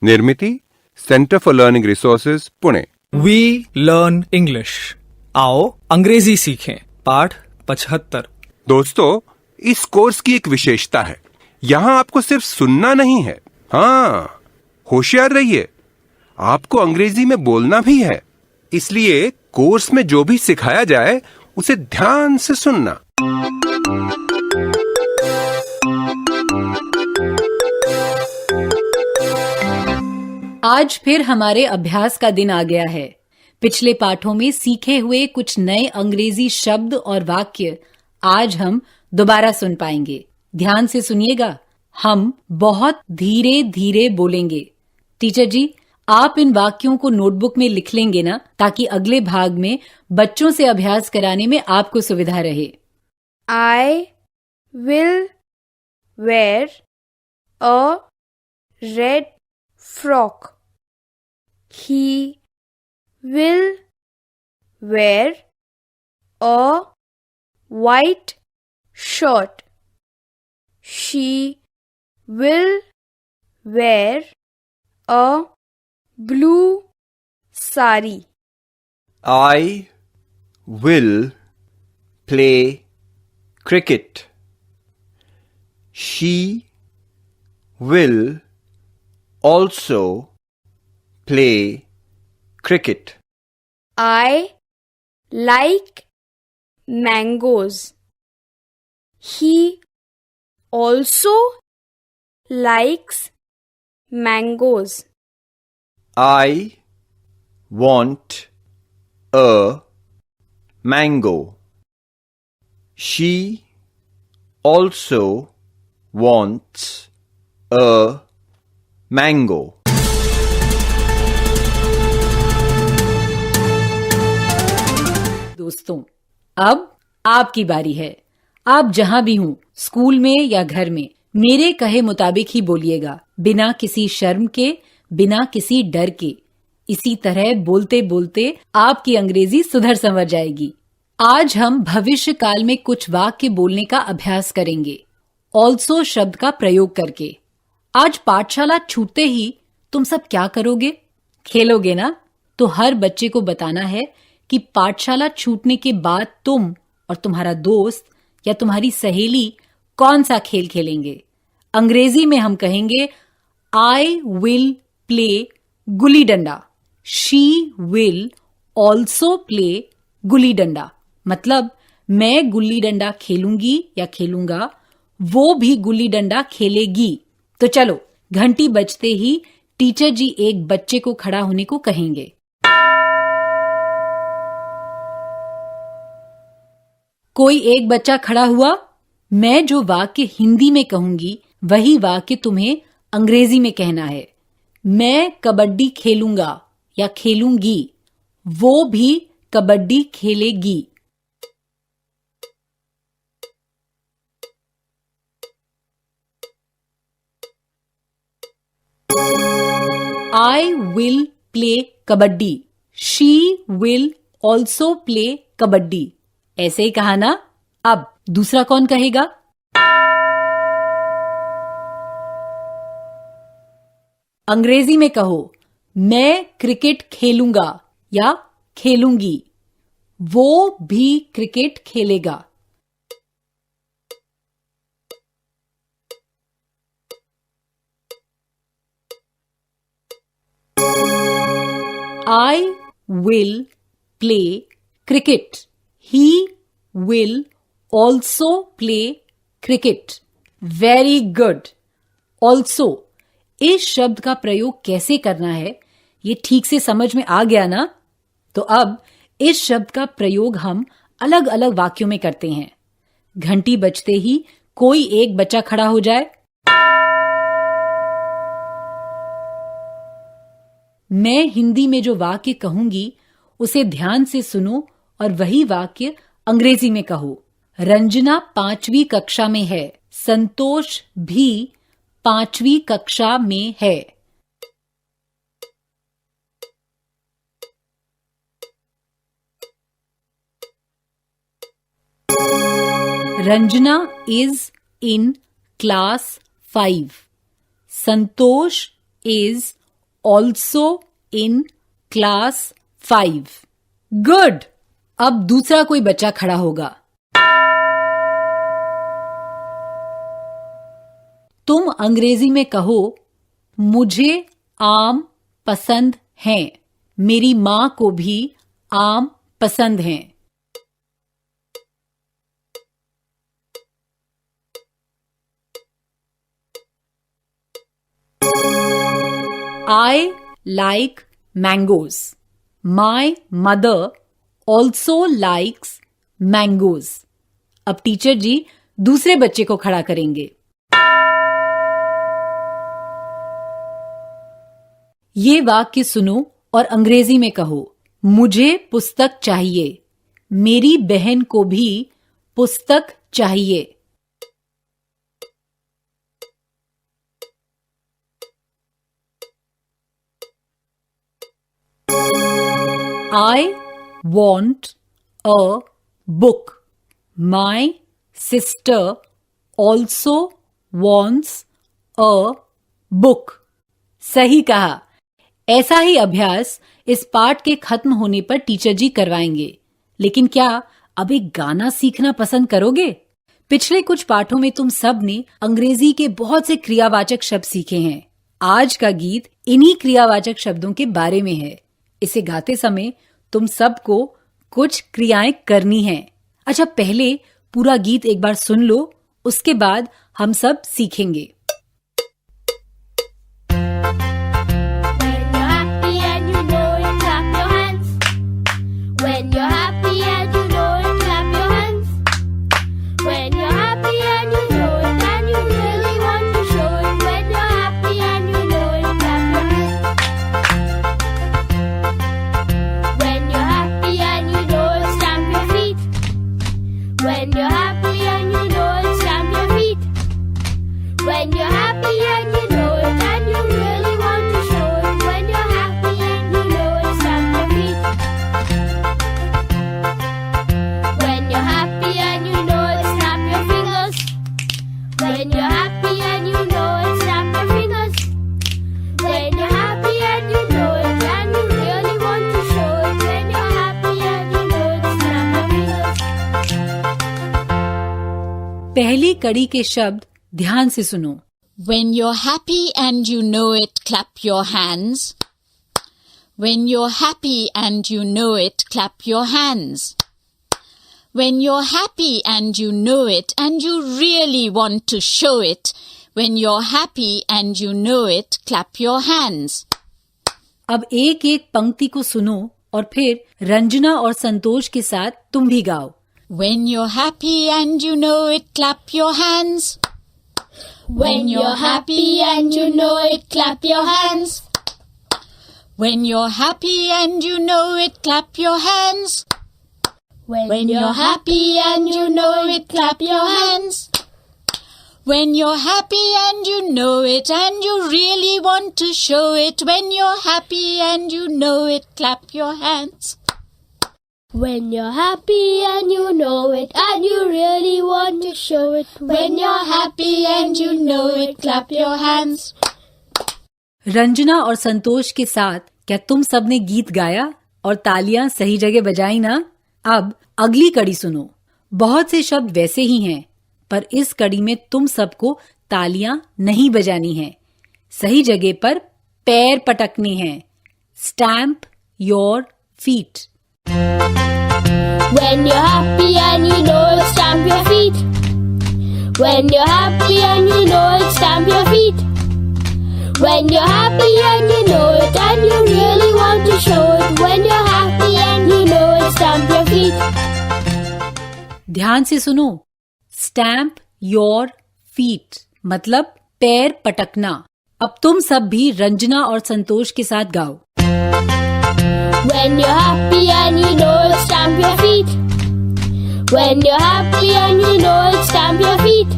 निर्मिति, centre for learning resources, Pune. We learn English. आओ अंग्रेजी सीखें। पाठ 75। दोस्तों, इस कोर्स की एक विशेषता है, यहाँ आपको सिर्फ सुनना नहीं है, हाँ, होशियार रहिए, आपको अंग्रेजी में बोलना भी है। इसलिए कोर्स में जो भी सिखाया जाए उसे ध्यान से सुनना। आज फिर हमारे अभ्यास का दिन आ गया है। पिछले पाठों में सीखे हुए कुछ नए अंग्रेजी शब्द और वाक्य आज हम दोबारा सुन पाएंगे। ध्यान से सुनिएगा, हम बहुत धीरे धीरे बोलेंगे। टीचर जी, आप इन वाक्यों को नोटबुक में लिख लेंगे ना, ताकि अगले भाग में बच्चों से अभ्यास कराने में आपको सुविधा रहे। I will wear a red frock. He will wear a white shirt. She will wear a blue sari. I will play cricket. She will also play cricket. I like mangoes. He also likes mangoes. I want a mango. She also wants a mango. दोस्तों, अब आपकी बारी है। आप जहां भी हों, school में या घर में, मेरे कहे मुताबिक ही बोलिएगा, बिना किसी शर्म के, बिना किसी डर के। इसी तरह बोलते बोलते आपकी अंग्रेजी सुधर संवर जाएगी। आज हम भविष्य काल में कुछ वाक्य बोलने का अभ्यास करेंगे, ऑल्सो शब्द का प्रयोग करके। आज पाठशाला छूटते ही तुम सब क्या करोगे? खेलोगे ना? तो हर बच्चे को बताना है कि पाठशाला छूटने के बाद तुम और तुम्हारा दोस्त या तुम्हारी सहेली कौन सा खेल खेलेंगे। अंग्रेजी में हम कहेंगे I will play gulli danda, she will also play gulli danda. मतलब मैं गुल्ली डंडा खेलूंगी या खेलूंगा, वो भी गुल्ली डंडा खेलेगी। तो चलो, घंटी बजते ही टीचर जी एक बच्चे को खड़ा होने को कहेंगे। कोई एक बच्चा खड़ा हुआ। मैं जो वाक्य हिंदी में कहूंगी वही वाक्य तुम्हें अंग्रेजी में कहना है। मैं कबड्डी खेलूंगा या खेलूंगी, वो भी कबड्डी खेलेगी। I will play kabaddi, she will also play kabaddi. ऐसे ही कहा ना? अब दूसरा कौन कहेगा? अंग्रेजी में कहो, मैं क्रिकेट खेलूंगा या खेलूंगी, वो भी क्रिकेट खेलेगा। I will play cricket. He will also play cricket. Very good. Also, इस शब्द का प्रयोग कैसे करना है ये ठीक से समझ में आ गया ना? तो अब इस शब्द का प्रयोग हम अलग अलग वाक्यों में करते हैं। घंटी बजते ही कोई एक बच्चा खड़ा हो जाए। मैं हिंदी में जो वाक्य कहूंगी उसे ध्यान से सुनो और वही वाक्य अंग्रेजी में कहो। रंजना 5वीं कक्षा में है, संतोष भी 5वीं कक्षा में है। Ranjana is in class 5. Santosh is also in class 5। Good. अब दूसरा कोई बच्चा खड़ा होगा। तुम अंग्रेजी में कहो, मुझे आम पसंद हैं। मेरी मां को भी आम पसंद हैं। I like mangoes. My mother also likes mangoes. अब टीचर जी दूसरे बच्चे को खड़ा करेंगे। ये वाक्य सुनो और अंग्रेजी में कहो, मुझे पुस्तक चाहिए। मेरी बहन को भी पुस्तक चाहिए। I want a book. My sister also wants a book. सही कहा। ऐसा ही अभ्यास इस पाठ के खत्म होने पर टीचर जी करवाएंगे। लेकिन क्या अब एक गाना सीखना पसंद करोगे? पिछले कुछ पाठों में तुम सब ने अंग्रेजी के बहुत से क्रियावाचक शब्द सीखे हैं। आज का गीत इन्हीं क्रियावाचक शब्दों के बारे में है। इसे गाते समय तुम सबको कुछ क्रियाएं करनी हैं। अच्छा, पहले पूरा गीत एक बार सुन लो, उसके बाद हम सब सीखेंगे। पहली कड़ी के शब्द ध्यान से सुनो। When you're happy and you know it, clap your hands. When you're happy and you know it, clap your hands. When you're happy and you know it and you really want to show it, when you're happy and you know it, clap your hands. अब एक एक पंक्ति को सुनो और फिर रंजना और संतोष के साथ तुम भी गाओ। When you're happy and you know it, clap your hands. When you're happy and you know it, clap your hands. When you're happy and you know it, clap your hands. When you're happy and you know it, clap your hands. When you're happy and you know it and you really want to show it, when you're happy and you know it, clap your hands. When you're happy and you know it and you really want to show it, When you're happy and you know it, clap your hands. Ranjana और संतोष के साथ क्या तुम सब ने गीत गाया और तालियां सही जगह बजाई ना? अब अगली कड़ी सुनो। बहुत से शब्द वैसे ही हैं, पर इस कड़ी में तुम सबको तालियां नहीं बजानी है, सही जगह पर पैर पटकने हैं। Stamp your feet. when you're happy and you know it, stamp your feet. When you're happy and you know it, stamp your feet. When you're happy and you know it and you really want to show it, when you're happy and you know it, stamp your feet. ध्यान से सुनो। Stamp your feet मतलब पैर पटकना। अब तुम सब भी रंजना और संतोष के साथ गाओ। When you're happy and you know it, stamp your feet. When you're happy and you know it, stamp your feet.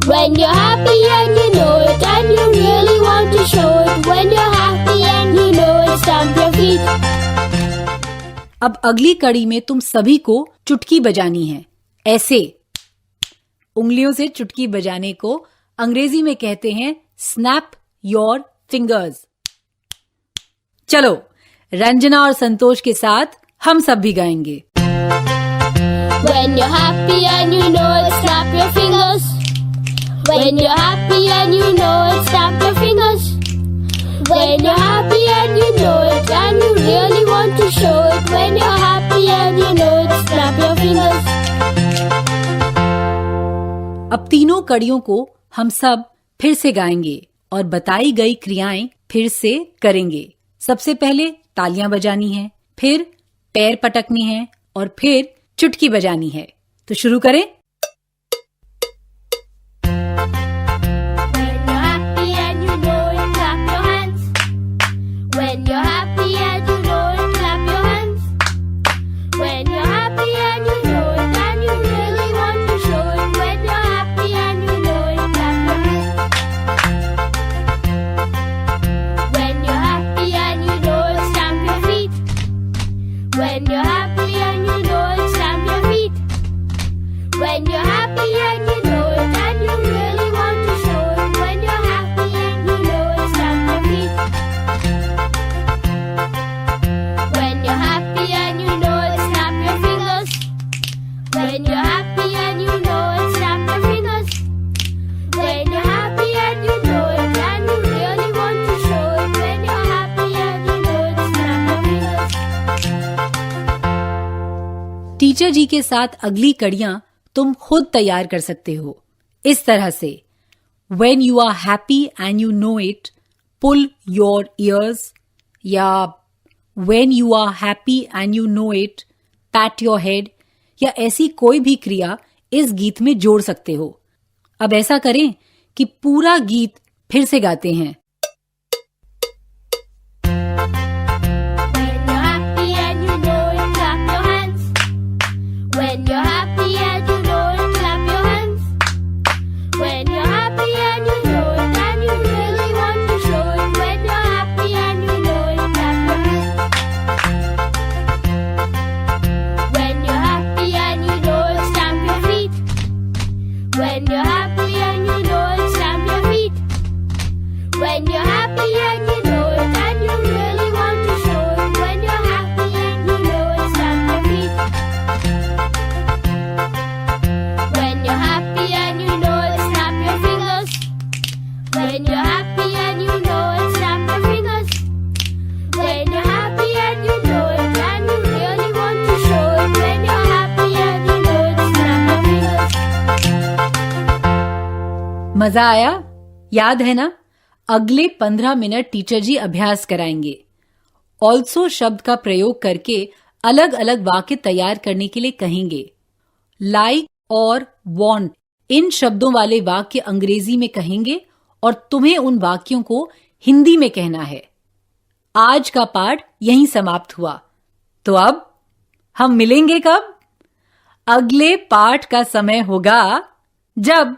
When you're happy and you know it and you really want to show it, when you're happy and you know it, stamp your feet. अब अगली कड़ी में तुम सभी को चुटकी बजानी है। ऐसे उंगलियों से चुटकी बजाने को अंग्रेजी में कहते हैं स्नैप योर फिंगर्स। चलो रंजना और संतोष के साथ हम सब भी गाएंगे। When you're happy and you know it, snap your fingers. When you're happy and you know it, snap your fingers. When you're happy and you know it, and you really want to show it. When you're happy and you know it, snap your fingers. अब तीनों कड़ियों को हम सब फिर से गाएंगे और बताई गई क्रियाएं फिर से करेंगे। सबसे पहले तालियां बजानी है, फिर पैर पटकनी है और फिर चुटकी बजानी है। तो शुरू करें। When you're happy and you know it, clap your hands. When you're happy and you know it, clap your hands. When you're happy and you know it, and you really want to show it. When you're happy and you know it, clap your hands. When you're happy and you know it, stamp your feet. When you're happy and you know it, stamp your feet. When you're happy and you know it, and you really want to show it. When you're happy and you know it, stamp your feet. When you're happy and you know it, snap your fingers. When you're happy and you know it, snap your fingers. When you're happy and you know it, and you really want to show it. When you're happy and you know it, snap your fingers. Teacher ji के साथ अगली कड़ियां तुम खुद तैयार कर सकते हो इस तरह से। When you are happy and you know it, pull your ears, या When you are happy and you know it, pat your head, या ऐसी कोई भी क्रिया इस गीत में जोड़ सकते हो। अब ऐसा करें कि पूरा गीत फिर से गाते हैं। When you're happy and you know it, clap your hands. When you're happy and you know it, clap your hands. When you're happy and you know it, and you really want to show it. When you're happy and you know it, clap your hands. When you're happy and you know it, stamp your feet. When you're happy and you know it, stamp your feet. When you're happy and you know it, and you really want to show it. When you're happy and you know it, stamp your feet. When you're happy and you know it, snap your fingers. When you're happy and you know it, snap your fingers. When you're happy and you know it, and you really want to show it. When you're happy and you know it, snap your fingers. मजा आया? याद है ना? अगले 15 minute teacher जी अभ्यास कराएंगे। Also शब्द का प्रयोग करके अलग अलग वाक्य तैयार करने के लिए कहेंगे। लाइक और वांट इन शब्दों वाले वाक्य अंग्रेजी में कहेंगे और तुम्हें उन वाक्यों को हिंदी में कहना है। आज का पाठ यहीं समाप्त हुआ। तो अब हम मिलेंगे कब? अगले पाठ का समय होगा जब